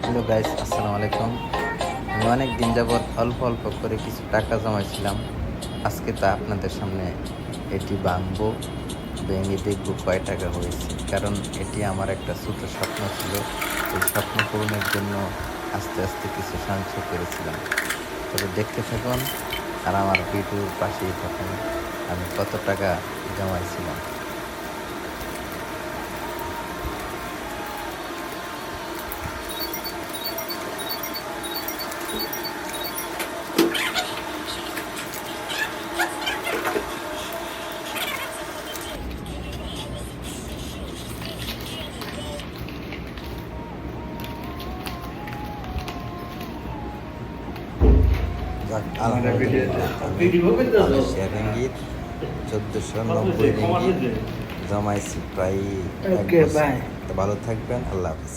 Hello guys, আসসালামু আলাইকুম। আমি অনেক দিন যাবৎ অল্প অল্প করে কিছু টাকা জমাইছিলাম। আজকে তা আপনাদের সামনে এটি ভাঙবো, ভেঙে দেখবো কয় টাকা হয়েছে। কারণ এটি আমার একটা ছোট স্বপ্ন ছিল। এই স্বপ্ন পূরণের জন্য আস্তে আস্তে কিছু সঞ্চয় করেছিলাম। তবে দেখতে থাকুন আর আমার ভিডিওর পাশেই থাকুন আমি কত টাকা জমাইছিলাম। যাক, আলহামদুলিল্লাহ আমি মালয়েশিয়া রিঙ্গিত 1490 রিঙ্গিত জমাইছি প্রায় এক বছর। তো ভালো থাকবেন, আল্লাহ হাফিজ।